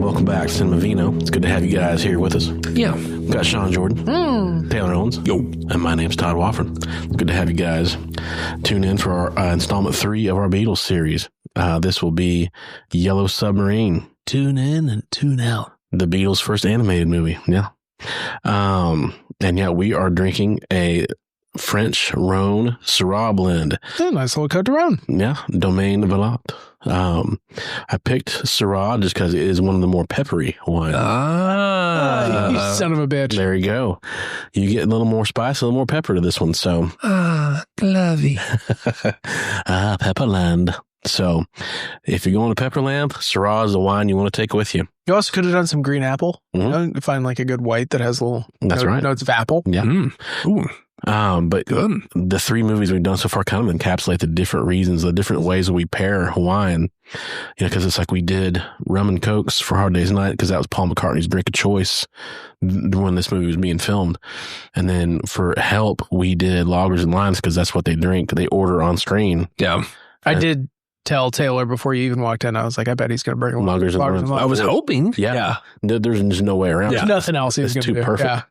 welcome back to Cinemavino. It's good to have you guys here with us. Yeah. We've got Sean Jordan, Taylor Owens, Yo. and my name's Todd Wofford. Good to have you guys tune in for our installment 3 of our Beatles series. This will be Yellow Submarine. Tune in and tune out. The Beatles' first animated movie. Yeah. And yeah, we are drinking a French Rhone Syrah blend. Yeah, nice little Cote de Rhone. Yeah, Domaine Valot. I picked Syrah just because it is one of the more peppery wines. You son of a bitch. There you go. You get a little more spice, a little more pepper to this one. So, Glovey. Pepperland. So, if you're going to Pepperland, Syrah is the wine you want to take with you. You also could have done some green apple. Mm-hmm. You know, find like a good white that has a little notes of apple. Yeah. Ooh. But Good. the 3 movies we've done so far kind of encapsulate the different reasons, the different ways that we pair wine. You know, because it's like we did rum and cokes for Hard Day's Night because that was Paul McCartney's drink of choice when this movie was being filmed. And then for Help, we did lagers and limes because that's what they drink. They order on screen. Yeah. I did tell Taylor before you even walked in, I was like, I bet he's going to bring lagers and limes. I was hoping. Yeah. There's no way around it. There's nothing else he was going to do. It's too perfect.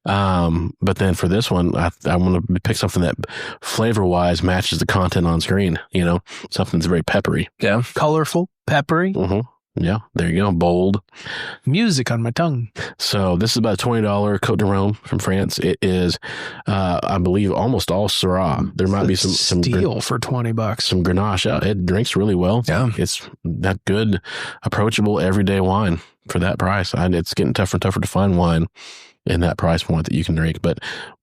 Yeah. But then for this one, I want to pick something that flavor-wise matches the content on screen, you know, something that's very peppery. Yeah. Colorful, peppery. Mm-hmm. Yeah, there you go. Bold. Music on my tongue. So this is about a $20 Cote de Rhone from France. It is, I believe, almost all Syrah. There might be some steal for $20. Some Grenache. It drinks really well. Yeah, it's that good, approachable, everyday wine for that price. It's getting tougher and tougher to find wine in that price point that you can drink, but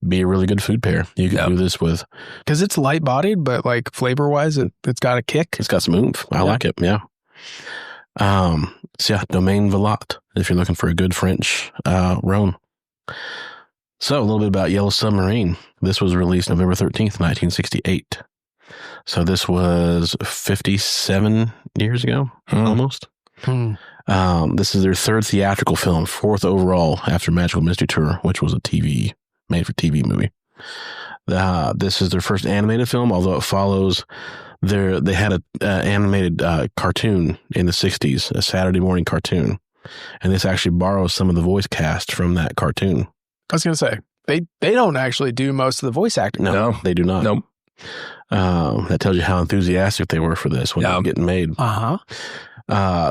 be a really good food pair. You can do this with, because it's light bodied, but like flavor wise, it's got a kick. It's got some oomph. I like it. Yeah. So yeah, Domaine Valot, if you're looking for a good French Rhone. So a little bit about Yellow Submarine. This was released November 13th, 1968. So this was 57 years ago, almost. This is their 3rd theatrical film, 4th overall after Magical Mystery Tour, which was a made-for-TV movie. This is their first animated film, although it follows they had an animated cartoon in the 60s, a Saturday morning cartoon. And this actually borrows some of the voice cast from that cartoon. I was going to say, they don't actually do most of the voice acting. No, they do not. Nope. That tells you how enthusiastic they were for this when it was getting made.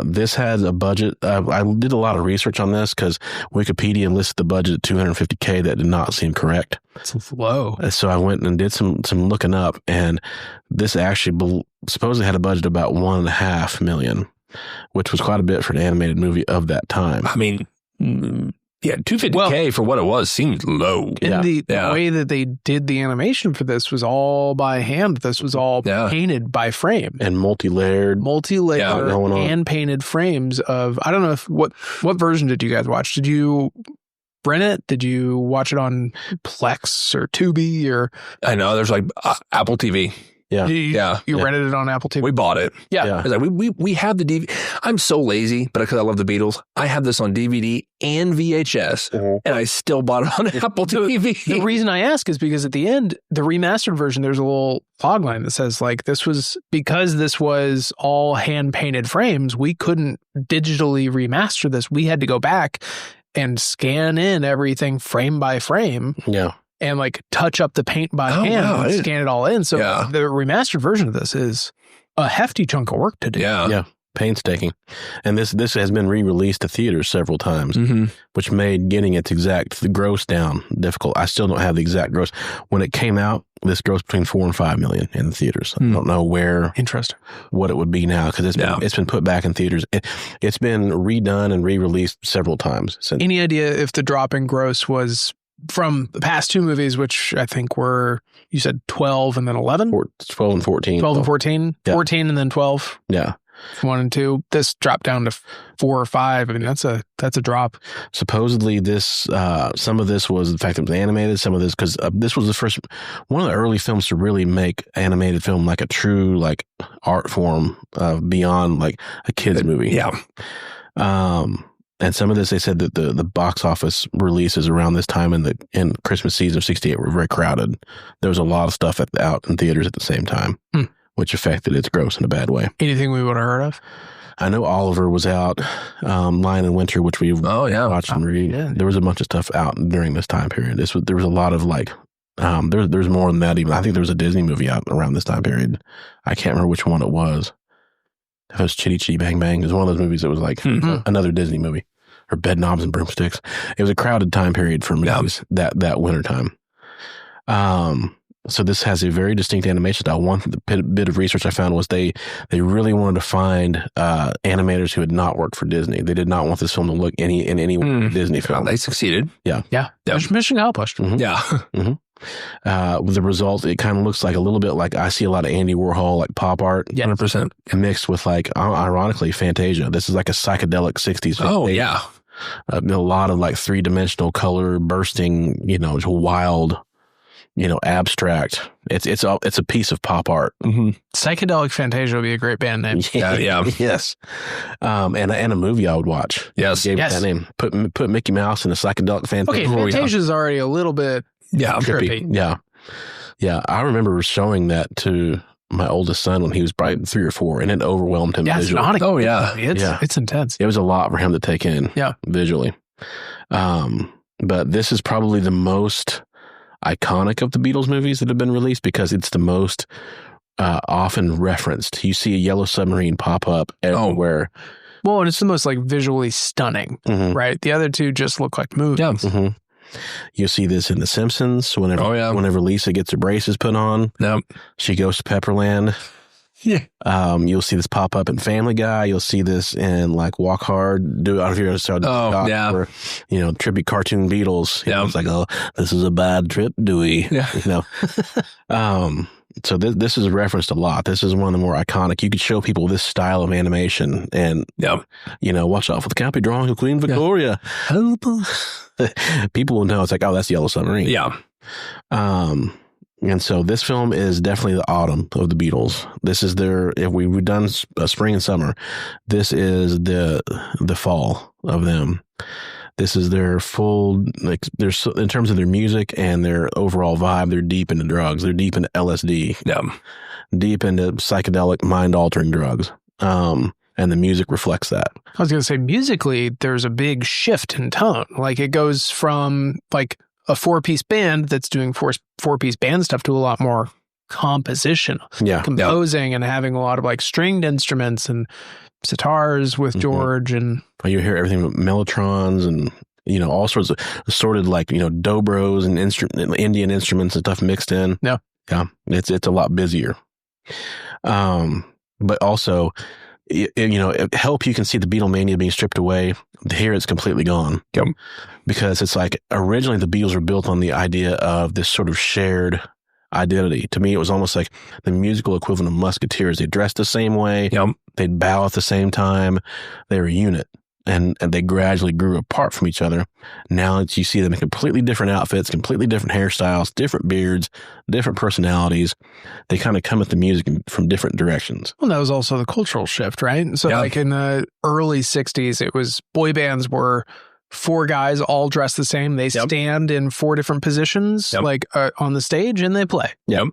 This has a budget. I did a lot of research on this because Wikipedia listed the budget at $250K. That did not seem correct. It's low. So I went and did some looking up, and this actually supposedly had a budget of about $1.5 million, which was quite a bit for an animated movie of that time. I mean, yeah, $250K for what it was seemed low. And the way that they did the animation for this was all by hand. This was all painted by frame. And multi-layered, hand-painted frames of, I don't know what version did you guys watch? Did you rent it? Did you watch it on Plex or Tubi or? I know, there's like Apple TV. Yeah. You rented it on Apple TV? We bought it. Yeah. It's like we have the DVD. I'm so lazy, but because I love the Beatles, I have this on DVD and VHS, and I still bought it on Apple TV. The reason I ask is because at the end, the remastered version, there's a little log line that says like this was all hand painted frames. We couldn't digitally remaster this. We had to go back and scan in everything frame by frame. Yeah. And like touch up the paint by hand and scan it all in. So the remastered version of this is a hefty chunk of work to do. Yeah. Painstaking. And this has been re-released to theaters several times, which made getting its exact gross down difficult. I still don't have the exact gross. When it came out, this grossed between $4 and $5 million in the theaters. I don't know what it would be now because it's been put back in theaters. It's been redone and re-released several times since. Any idea if the drop in gross was from the past 2 movies, which I think were, you said 12 and then 11? 12 and 14. 12 and 14? Yeah. 14 and then 12? Yeah. 1 and 2. This dropped down to 4 or 5. I mean, that's a drop. Supposedly this, some of this was the fact that it was animated. Some of this, because this was one of the early films to really make animated film like a true like art form beyond like a kid's movie. Yeah. And some of this, they said that the box office releases around this time in Christmas season of 68 were very crowded. There was a lot of stuff out in theaters at the same time, which affected its gross in a bad way. Anything we would have heard of? I know Oliver was out, Lion in Winter, which we've watched and read. Yeah. There was a bunch of stuff out during this time period. There was a lot of like, there's more than that even. I think there was a Disney movie out around this time period. I can't remember which one it was. If it was Chitty Chitty Bang Bang. It was one of those movies that was like another Disney movie. Or Bed Knobs and Broomsticks. It was a crowded time period for movies that winter time. So this has a very distinct animation style. One bit of research I found was they really wanted to find animators who had not worked for Disney. They did not want this film to look in any Disney film. They succeeded. Yeah. Mission accomplished. Mm-hmm. Yeah. Mm-hmm. With the result, it kind of looks like a little bit like I see a lot of Andy Warhol, like pop art. 100%. Mixed with like, ironically, Fantasia. This is like a psychedelic 60s. Oh, yeah. A lot of like three-dimensional color bursting, just wild, abstract. It's a piece of pop art. Mm-hmm. Psychedelic Fantasia would be a great band name. Yeah. Yes. And a movie I would watch. Yes. Gave it that name. Put Mickey Mouse in a psychedelic Fantasia. Okay, Fantasia's already a little bit trippy. Yeah. I remember showing that to my oldest son when he was probably 3 or 4, and it overwhelmed him visually. Oh, yeah. It's intense. It was a lot for him to take in visually. But this is probably the most iconic of the Beatles movies that have been released because it's the most often referenced. You see a yellow submarine pop up everywhere. Well, and it's the most like visually stunning, right? The other two just look like movies. Yeah. Mm-hmm. You see this in The Simpsons whenever Lisa gets her braces put on. Yep. She goes to Pepperland. Yeah. You'll see this pop up in Family Guy. You'll see this in like Walk Hard. I don't know if you ever saw where, trippy cartoon Beatles. It's like, oh, this is a bad trip, Dewey. Yeah. So this is referenced a lot. This is one of the more iconic. You could show people this style of animation and, watch out for the copy drawing of Queen Victoria. Help us. People will know. It's like, oh, that's Yellow Submarine. Yeah. And so this film is definitely the autumn of the Beatles. This is if we've done spring and summer, this is the fall of them. This is their full, like, in terms of their music and their overall vibe, they're deep into drugs. They're deep into LSD. Yeah. Deep into psychedelic, mind-altering drugs. And the music reflects that. I was going to say, musically, there's a big shift in tone. Like, it goes from, like, a 4-piece band that's doing four-piece band stuff to a lot more composition. Yeah. Composing and having a lot of, like, stringed instruments and sitars with George and you hear everything from mellotrons and all sorts of assorted like dobros and Indian instruments and stuff mixed in. It's a lot busier. But also it help you can see the Beatlemania being stripped away. Here it's completely gone. Yep. Because it's like originally the Beatles were built on the idea of this sort of shared identity. To me, it was almost like the musical equivalent of Musketeers. They dressed the same way. Yep. They'd bow at the same time. They were a unit. And they gradually grew apart from each other. Now you see them in completely different outfits, completely different hairstyles, different beards, different personalities. They kind of come at the music from different directions. Well, that was also the cultural shift, right? So like in the early 60s, it was boy bands were 4 guys all dressed the same. They stand in 4 different positions, like on the stage, and they play. Yep.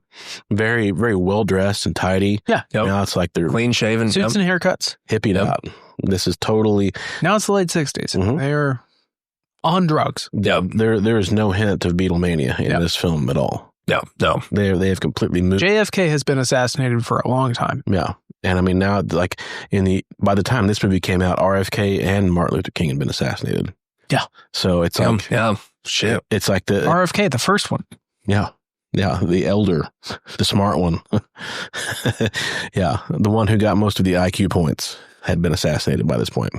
Very, very well dressed and tidy. Yeah. Now it's like they're clean shaven, suits and haircuts, hippied out. This is totally. Now it's the late 60s. They're on drugs. Yeah. There is no hint of Beatlemania in this film at all. No. They have completely moved. JFK has been assassinated for a long time. Yeah. And I mean, now, like, by the time this movie came out, RFK and Martin Luther King had been assassinated. Yeah. So it's like, shit. It's like the RFK, the first one. Yeah. Yeah. The elder, the smart one. Yeah. The one who got most of the IQ points had been assassinated by this point.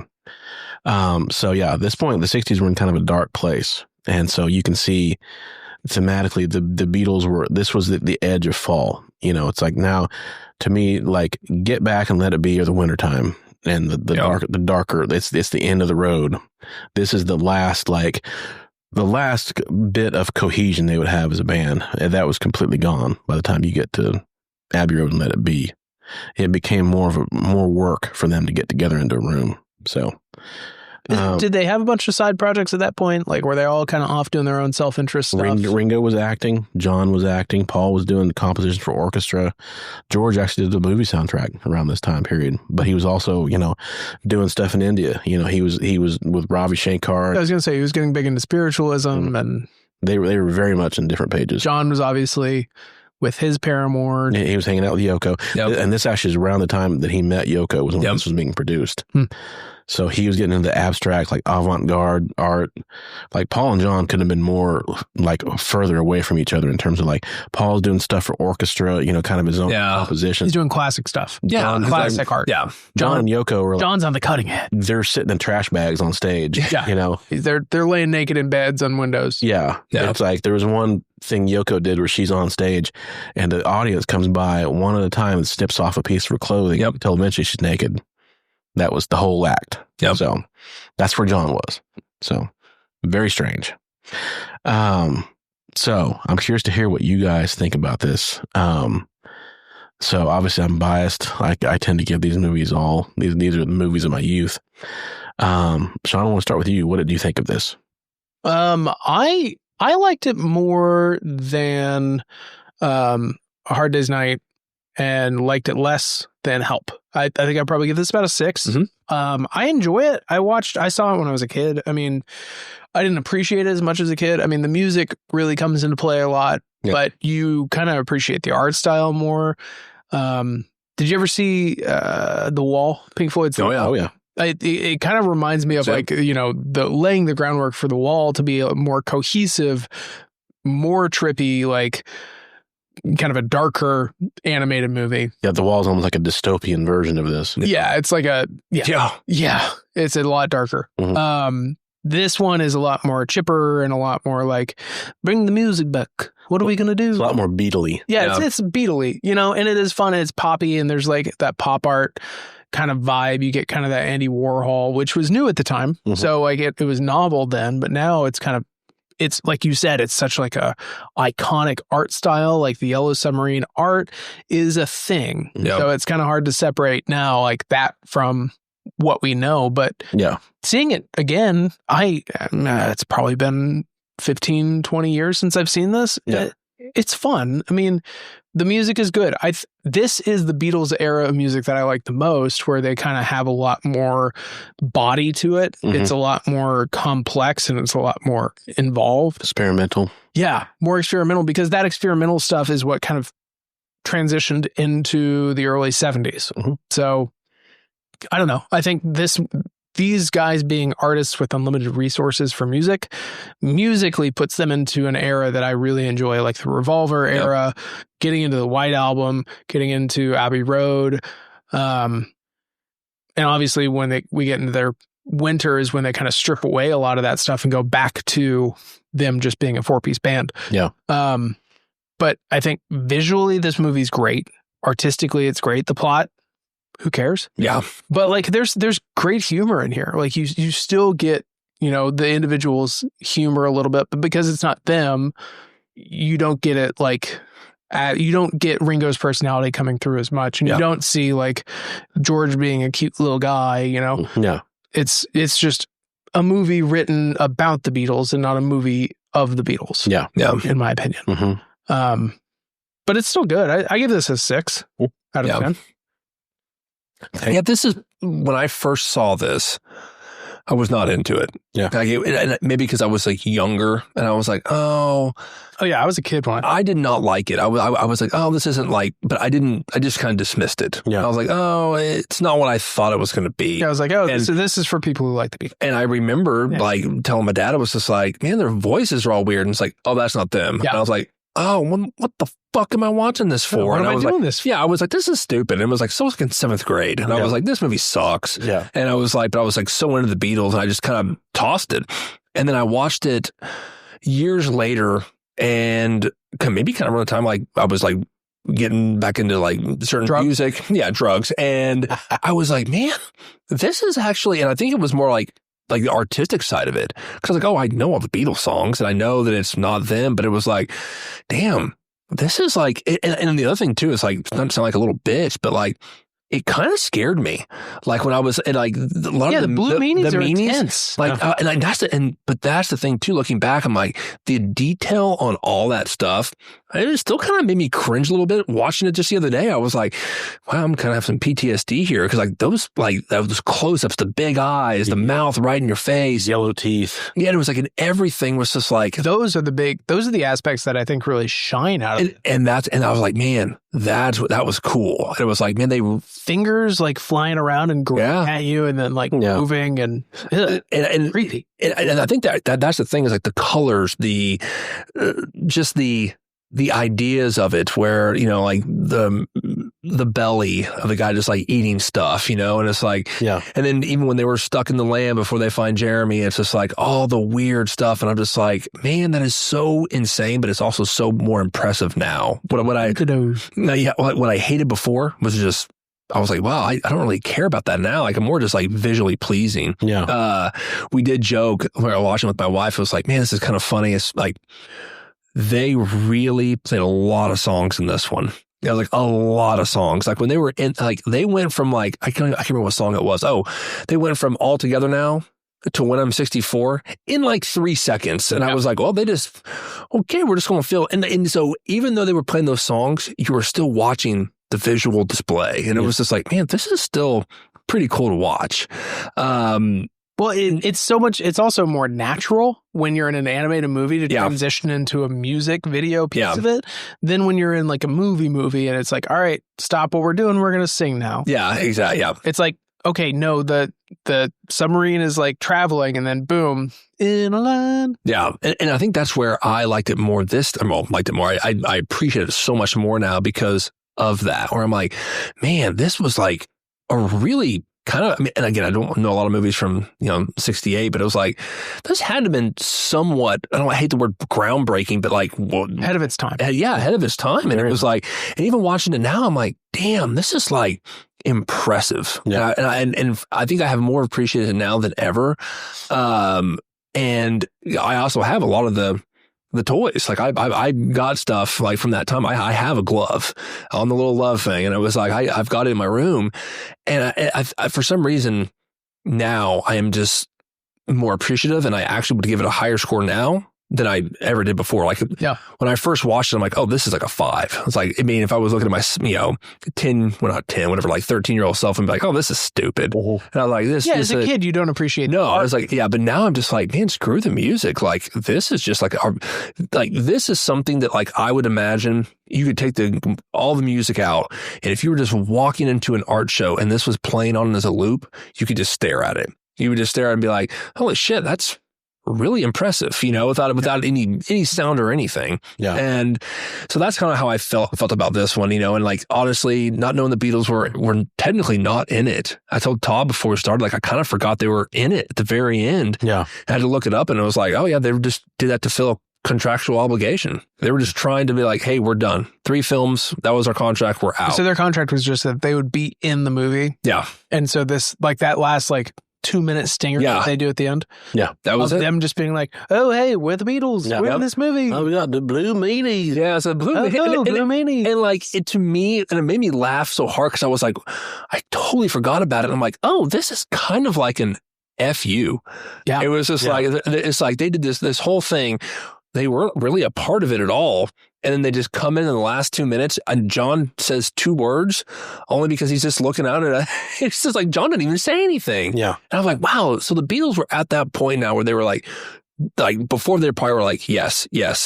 So yeah, at this point, the 60s were in kind of a dark place. And so you can see thematically the Beatles this was the edge of fall. It's like now, to me, like Get Back and Let It Be or The Wintertime. And the darker, it's the end of the road. This is the last bit of cohesion they would have as a band. And that was completely gone by the time you get to Abbey Road and Let It Be. It became more work for them to get together into a room. So, Did they have a bunch of side projects at that point? Like, were they all kind of off doing their own self-interest stuff? Ringo was acting. John was acting. Paul was doing the compositions for orchestra. George actually did the movie soundtrack around this time period. But he was also, doing stuff in India. He was with Ravi Shankar. I was going to say, he was getting big into spiritualism, and they were very much in different pages. John was obviously with his paramour. He was hanging out with Yoko. Yep. And this actually is around the time that he met Yoko was when this was being produced. So he was getting into abstract, like avant-garde art. Like Paul and John could have been more like further away from each other in terms of like Paul's doing stuff for orchestra, kind of his own composition. He's doing classic stuff. Yeah. Classic art. Yeah. John and Yoko were like, John's on the cutting edge. they're sitting in trash bags on stage. Yeah. They're laying naked in beds on windows. Yeah. It's like there was one thing Yoko did where she's on stage and the audience comes by one at a time and snips off a piece of her clothing until eventually she's naked. That was the whole act. Yep. So that's where John was. So very strange. So I'm curious to hear what you guys think about this. So obviously I'm biased. I tend to give these movies these are the movies of my youth. Sean, I want to start with you. What did you think of this? I liked it more than A Hard Day's Night, and liked it less than Help. I think I'd probably give this about a 6. Mm-hmm. I enjoy it. I saw it when I was a kid. I mean, I didn't appreciate it as much as a kid. I mean, the music really comes into play a lot, but you kind of appreciate the art style more. Did you ever see The Wall, Pink Floyd's The Wall? Oh, yeah. It kind of reminds me of the laying the groundwork for The Wall to be a more cohesive, more trippy, like kind of a darker animated movie. Yeah, The Wall's almost like a dystopian version of this. Yeah, it's like it's a lot darker. Mm-hmm. This one is a lot more chipper and a lot more like, bring the music back. What are we going to do? It's a lot more Beatle-y. Yeah, it's Beatle-y, and it is fun. It's poppy, and there's like that pop art kind of vibe. You get kind of that Andy Warhol, which was new at the time. Mm-hmm. So like it was novel then, but now it's kind of, it's like you said, it's such like a iconic art style. Like the Yellow Submarine art is a thing. Yep. So it's kind of hard to separate now like that from what we know. But seeing it again, it's probably been 15, 20 years since I've seen this. Yeah. It's fun. I mean, the music is good. This is the Beatles era of music that I like the most, where they kind of have a lot more body to it. Mm-hmm. It's a lot more complex and it's a lot more involved. Experimental. Yeah, more experimental, because that experimental stuff is what kind of transitioned into the early 70s. Mm-hmm. So I don't know. I think these guys being artists with unlimited resources for music musically puts them into an era that I really enjoy, like the Revolver era, getting into the White Album, getting into Abbey Road. And obviously when we get into their winter is when they kind of strip away a lot of that stuff and go back to them just being a 4-piece band. Yeah. But I think visually this movie's great. Artistically, it's great. The plot, who cares? Yeah. But like there's great humor in here. Like you still get, the individual's humor a little bit, but because it's not them, you don't get it like you don't get Ringo's personality coming through as much, and you don't see like George being a cute little guy, Yeah. It's just a movie written about the Beatles and not a movie of the Beatles. Yeah. Yeah. In my opinion. Mm-hmm. But it's still good. I give this a 6 out of 10. Yeah, this is when I first saw this, I was not into it. Yeah. And maybe because I was like younger and I was like, oh yeah, I was a kid when I did not like it. I was like, oh, this isn't like, but I just kind of dismissed it. Yeah. I was like, oh, it's not what I thought it was going to be. Yeah, I was like, so this is for people who like the Beatles. And I remember like telling my dad, I was just like, man, their voices are all weird. And it's like, oh, that's not them. Yeah. And I was like, oh, what the fuck am I watching this for? What and am I was doing like, this for? Yeah, I was like, this is stupid. And it was like, so I was in 7th grade. And I was like, this movie sucks. Yeah. And I was like so into the Beatles and I just kind of tossed it. And then I watched it years later and maybe kind of around the time like I was like getting back into like certain music. Yeah, drugs. And I was like, man, this is actually, and I think it was more like the artistic side of it. Because I was like, oh, I know all the Beatles songs and I know that it's not them, but it was like, damn, this is like, and the other thing too is like, not to sound like a little bitch, but like, it kind of scared me. Like when I was at like a lot of the blue meanies are intense. Like, but that's the thing too. Looking back, I'm like, the detail on all that stuff, it still kind of made me cringe a little bit watching it just the other day. I was like, wow, I'm kind of have some PTSD here. Cause like those close-ups, the big eyes, the mouth right in your face. Yellow teeth. Yeah. And it was like, and everything was just like, those are the aspects that I think really shine out of it. And I was like, man, that was cool. And it was like, man, they fingers like flying around and grabbing at you and then like moving and creepy. And I think that's the thing is like the colors, just the ideas of it where, you know, like the belly of the guy just like eating stuff, you know, and it's like, and then even when they were stuck in the land before they find Jeremy, it's just like all the weird stuff. And I'm just like, man, that is so insane, but it's also so more impressive now. What I hated before was just, I was like, wow, I don't really care about that now. Like I'm more just like visually pleasing. Yeah. We did joke when I was watching with my wife. It was like, man, this is kind of funny. It's like, they really played a lot of songs in this one. Yeah, like a lot of songs. Like when they were in, like they went from like, I can't remember what song it was. Oh, they went from All Together Now to When I'm 64 in like 3 seconds. And I was like, well, we're just going to feel. And so even though they were playing those songs, you were still watching the visual display. And it was just like, man, this is still pretty cool to watch. Well, it's also more natural when you're in an animated movie to transition into a music video piece of it than when you're in like a movie and it's like, all right, stop what we're doing. We're going to sing now. Yeah, exactly. Yeah. It's like, okay, no, the submarine is like traveling and then boom, in a line. Yeah. And I think that's where I liked it more I appreciate it so much more now because of that, where I'm like, man, this was like a really kind of, I mean, and again, I don't know a lot of movies from, 68, but it was like, this had to have been somewhat, I hate the word groundbreaking, but like, ahead of its time. Yeah, ahead of its time. And it was like, and even watching it now, I'm like, damn, this is like impressive. Yeah. And I think I have more appreciated it now than ever. And I also have a lot of the toys. Like I got stuff like from that time. I have a glove on the little love thing. And it was like, I've got it in my room. And I for some reason now I am just more appreciative and I actually would give it a higher score now than I ever did before. Like when I first watched it, I'm like, oh, this is like a 5. It's like, I mean, if I was looking at my, 13-year-old self and be like, oh, this is stupid. And I was like, this. Yeah, as a kid, you don't appreciate No, I was like, yeah, but now I'm just like, man, screw the music. Like, this is just like, this is something that like I would imagine you could take all the music out. And if you were just walking into an art show and this was playing on as a loop, you could just stare at it. You would just stare at it and be like, holy shit, that's really impressive, without any sound or anything. Yeah. And so that's kind of how I felt about this one, and like, honestly, not knowing the Beatles were technically not in it. I told Todd before we started, like, I kind of forgot they were in it at the very end. Yeah. I had to look it up and it was like, oh yeah, they just did that to fill a contractual obligation. They were just trying to be like, hey, we're done. 3 films. That was our contract. We're out. So their contract was just that they would be in the movie. Yeah. And so this, like that last, like, 2-minute stinger that they do at the end. Yeah, that was them just being like, oh, hey, we're the Beatles. Yeah. We're in this movie. Oh, we got the blue meanies. Yeah, it's a blue meanies. And like, it to me, and it made me laugh so hard because I was like, I totally forgot about it. And I'm like, oh, this is kind of like an FU. Yeah. It was just like, it's like they did this whole thing. They weren't really a part of it at all. And then they just come in the last 2 minutes and John says 2 words only because he's just looking out at it. It's just like, John didn't even say anything. Yeah. And I was like, wow. So the Beatles were at that point now where they were like before they probably were like, yes. Yeah.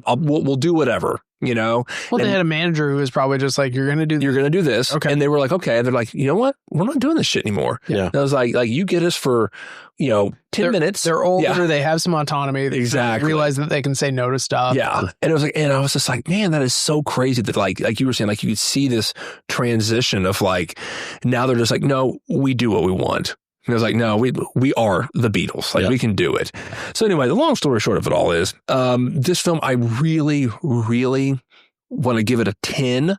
We'll do whatever, Well, they had a manager who was probably just like, you're going to do this. Okay. And they were like, okay. And they're like, you know what? We're not doing this shit anymore. Yeah. And I was like, you get us for, 10 minutes. They're older. Yeah. They have some autonomy. They realize that they can say no to stuff. Yeah. And it was like, and I was just like, man, that is so crazy that like you were saying, like you could see this transition of like, now they're just like, no, we do what we want. And I was like, no, we are the Beatles. Like we can do it. So anyway, the long story short of it all is, this film, I really, really want to give it a 10.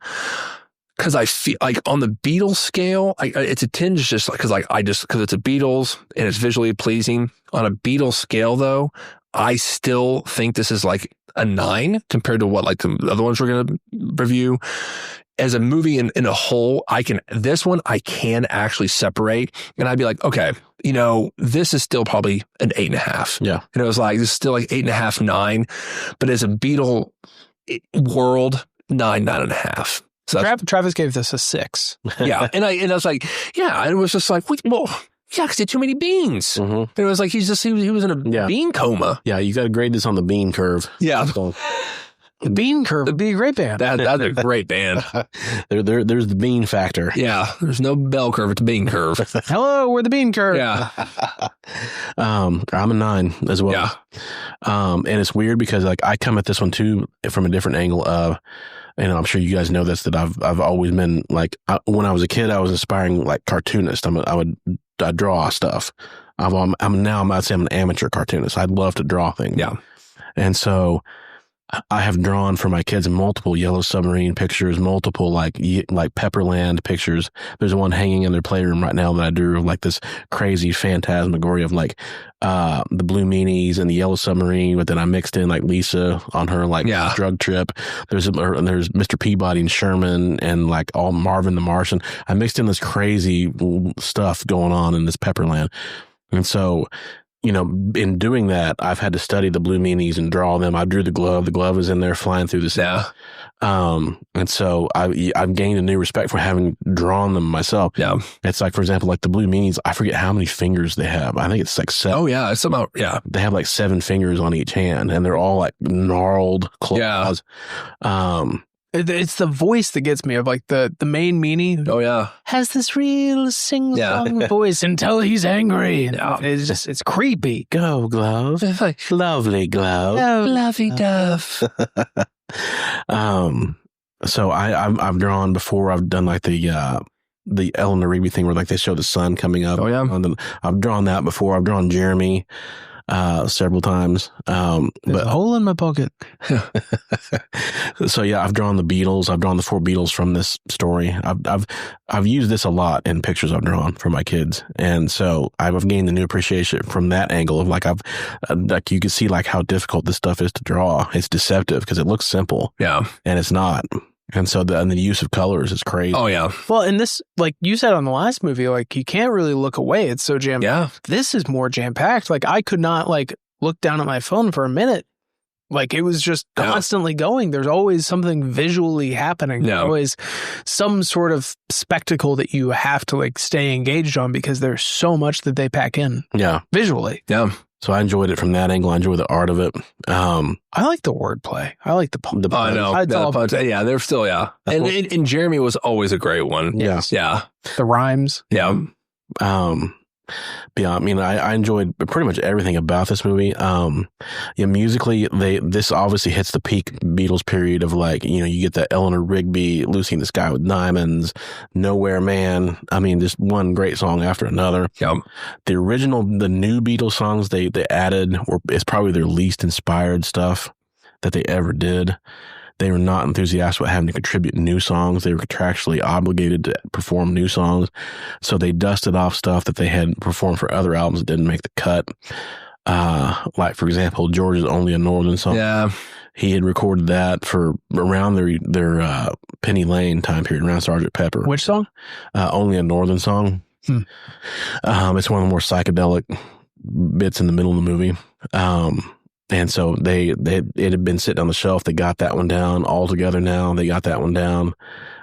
Because I feel like on the Beatles scale, it's a 10 just like, because it's a Beatles and it's visually pleasing. On a Beatles scale, though, I still think this is like a 9 compared to what like the other ones we're going to review. as a movie in a whole, this one I can actually separate, and I'd be like, okay, this is still probably an 8.5. Yeah. And it was like, this is still like 8.5, 9. But as a Beatle world, 9.5. So Travis gave this a 6. yeah. And I was like, yeah. And it was just like, well, yeah, because he had too many beans. Mm-hmm. And it was like, he was in a bean coma. Yeah, you got to grade this on the bean curve. Yeah. So, The Bean Curve would be a great band. That's a great band. there's the bean factor. Yeah. There's no bell curve. It's a bean curve. Hello, we're the Bean Curve. Yeah. I'm a 9 as well. Yeah. And it's weird because like I come at this one too from a different angle of, I'm sure you guys know this, that I've always been like, when I was a kid, I was aspiring like cartoonist. I draw stuff. I'd say I'm an amateur cartoonist. I'd love to draw things. Yeah. And so I have drawn for my kids multiple Yellow Submarine pictures, multiple like Pepperland pictures. There's one hanging in their playroom right now that I drew of like this crazy phantasmagoria of like the Blue Meanies and the Yellow Submarine, but then I mixed in like Lisa on her like drug trip. There's Mr. Peabody and Sherman and like all Marvin the Martian. I mixed in this crazy stuff going on in this Pepperland. And so, in doing that, I've had to study the Blue Meanies and draw them. I drew the glove. The glove is in there flying through the set. And so I've gained a new respect for having drawn them myself. Yeah. It's like, for example, like the Blue Meanies, I forget how many fingers they have. I think it's like 7. Oh, yeah. It's somehow, yeah. They have like 7 fingers on each hand, and they're all like gnarled claws. Yeah. It's the voice that gets me of like the main meanie. Oh, yeah. Has this real sing-song voice until he's angry. Yeah. It's creepy. Go, Glove. Lovely Glove. Oh, lovey-dove. So I've drawn before. I've done like the Eleanor Rigby thing where like they show the sun coming up. Oh, yeah. I've drawn that before. I've drawn Jeremy several times. There's a hole in my pocket. So yeah, I've drawn the Beatles. I've drawn the 4 Beatles from this story. I've used this a lot in pictures I've drawn for my kids, and so I've gained a new appreciation from that angle of like like you can see like how difficult this stuff is to draw. It's deceptive because it looks simple, yeah, and it's not. And so the use of colors is crazy. Oh, yeah. Well, and this, like you said on the last movie, like you can't really look away. It's so jam-packed. Yeah. This is more jam-packed. Like I could not like look down at my phone for a minute. Like it was just constantly going. There's always something visually happening. Yeah. There's always some sort of spectacle that you have to like stay engaged on because there's so much that they pack in. Yeah. Visually. Yeah. So I enjoyed it from that angle. I enjoy the art of it. I like the wordplay. I like the puns. I know. Yeah, they're still, And Jeremy was always a great one. Yeah. Yeah. The rhymes. Yeah. But yeah, I mean, I enjoyed pretty much everything about this movie. Musically, this obviously hits the peak Beatles period of like, you get that Eleanor Rigby, Lucy in the Sky with Diamonds, Nowhere Man. I mean, just one great song after another. Yeah. The new Beatles songs they added is probably their least inspired stuff that they ever did. They were not enthusiastic about having to contribute new songs. They were contractually obligated to perform new songs. So they dusted off stuff that they had performed for other albums that didn't make the cut. Like, for example, George's Only a Northern Song. Yeah. He had recorded that for around their Penny Lane time period, around Sgt. Pepper. Which song? Only a Northern Song. It's one of the more psychedelic bits in the middle of the movie. And so it had been sitting on the shelf. They got that one down all together now. They got that one down.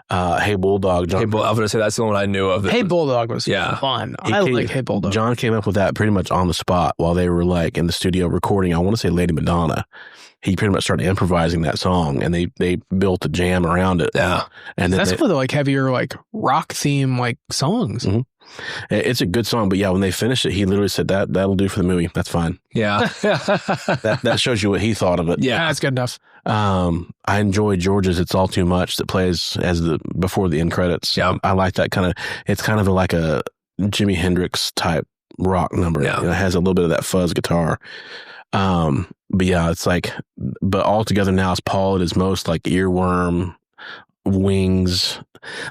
Hey Bulldog. John, I was going to say that's the one I knew of. Hey Bulldog was fun. I like Hey Bulldog. John came up with that pretty much on the spot while they were like in the studio recording. I want to say Lady Madonna. He pretty much started improvising that song, and they built a jam around it. Yeah, and that's one of the like heavier like rock theme like songs. Mm-hmm. It's a good song, but yeah, when they finished it, he literally said that'll do for the movie. That's fine. Yeah, that shows you what he thought of it. Yeah, that's good enough. I enjoy George's "It's All Too Much" that plays before the end credits. Yeah, I like that kind of. It's kind of like a Jimi Hendrix type rock number. Yeah, it has a little bit of that fuzz guitar. But yeah, it's like, but all together now, it's Paul at his most like earworm, Wings.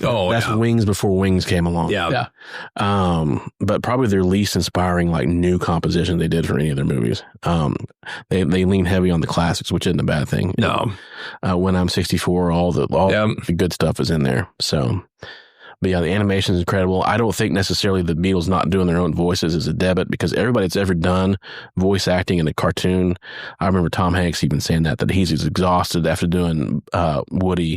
That's Wings before Wings came along. Yeah. But probably their least inspiring like new composition they did for any of their movies. They lean heavy on the classics, which isn't a bad thing. No. When I'm 64, all the good stuff is in there. So. But yeah, the animation is incredible. I don't think necessarily the Beatles not doing their own voices is a debit, because everybody that's ever done voice acting in a cartoon, I remember Tom Hanks even saying that he's exhausted after doing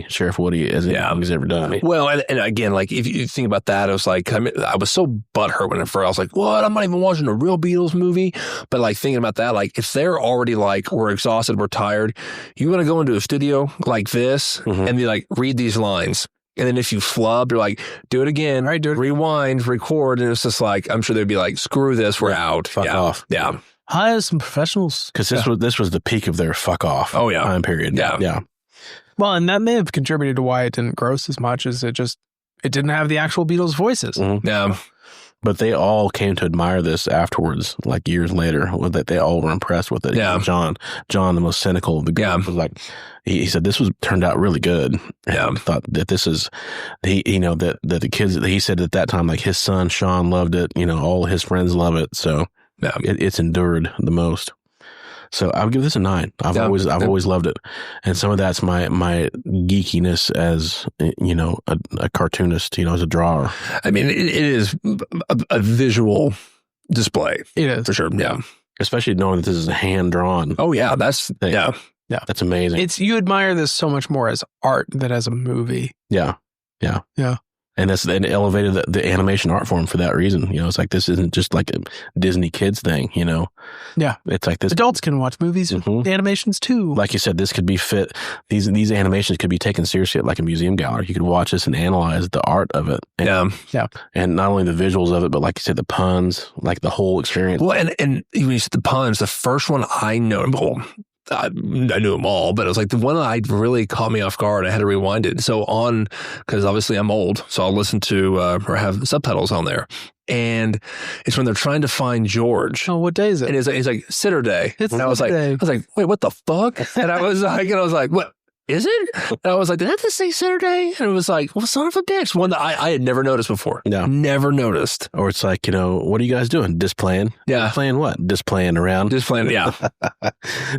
Sheriff Woody, as anything he's ever done. Well, and again, like if you think about that, it was like, I was so butthurt when I was like, what? I'm not even watching a real Beatles movie. But like thinking about that, like if they're already like, we're exhausted, we're tired, you want to go into a studio like this and be like, read these lines. And then if you flub, you're like, do it again, right, rewind, record. And it's just like, I'm sure they'd be like, screw this, we're out. Fuck off. Yeah. Hire some professionals. Because this was the peak of their fuck off time period. Yeah. Well, and that may have contributed to why it didn't gross as much as it didn't have the actual Beatles voices. Yeah. But they all came to admire this afterwards, like years later, that they all were impressed with it. Yeah. John, the most cynical of the group, was like, he said this turned out really good. And thought that this is, that the kids, he said at that time, like his son, Sean, loved it. All his friends love it. So it's endured the most. So I would give this a 9. I've always loved it, and some of that's my geekiness as a cartoonist, as a drawer. I mean, it is a visual display. It is for sure. Yeah, especially knowing that this is hand drawn. Oh yeah, that's that's amazing. You admire this so much more as art than as a movie. Yeah. And it elevated the animation art form for that reason. It's like, this isn't just like a Disney kids thing, Yeah. It's like this. Adults can watch movies with animations too. Like you said, this could be these animations could be taken seriously at like a museum gallery. You could watch this and analyze the art of it. And, And not only the visuals of it, but like you said, the puns, like the whole experience. Well, and when you said the puns, the first one I know, I knew them all, but it was like the one that really caught me off guard. I had to rewind it. So because obviously I'm old, so I'll listen to or have subtitles on there. And it's when they're trying to find George. Oh, what day is it? And it's like Sitter Day. It's and I was like, wait, what the fuck? And I was like, what? Is it? And I was like, did that just say Saturday? And it was like, well, son of a bitch. One that I had never noticed before. No. Never noticed. Or it's like, what are you guys doing? Displaying? Yeah. Displaying what? Displaying around? Displaying, yeah.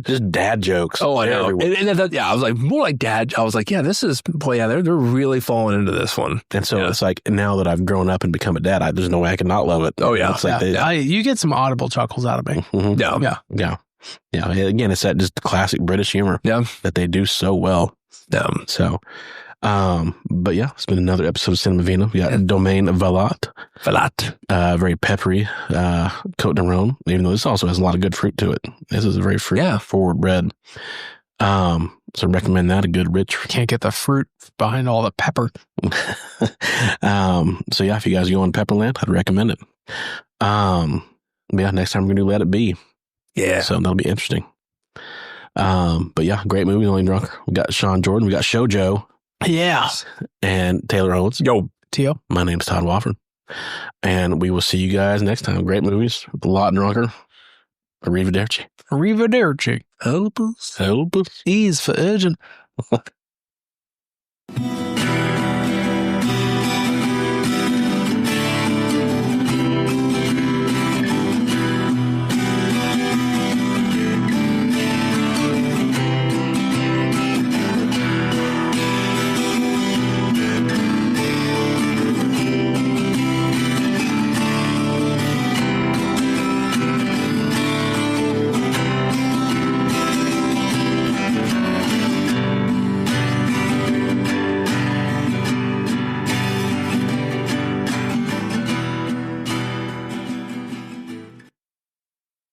Just dad jokes. Oh, I know. And I was like, more like dad. I was like, yeah, this is, they're really falling into this one. And so it's like, now that I've grown up and become a dad, there's no way I can not love it. Oh, yeah. It's like you get some audible chuckles out of me. Mm-hmm. Yeah. Again, it's that just classic British humor that they do so well. So, but yeah, it's been another episode of Cinemavino. We got Domaine Valat. Very peppery, Côte de Rhône, even though this also has a lot of good fruit to it. This is a very fruit-forward bread. So recommend that, a good rich. Can't get the fruit behind all the pepper. So yeah, if you guys go on Pepperland, I'd recommend it. Next time we're going to Let It Be. Yeah. So that'll be interesting. But yeah, great movie, Only Drunk. We got Sean Jordan, we got Shoujo. Yeah. And Taylor Owens. Yo, Tio. My name's Todd Wofford. And we will see you guys next time. Great movies, a lot drunker. Arrivederci. Arrivederci. Help us. Ease for urgent.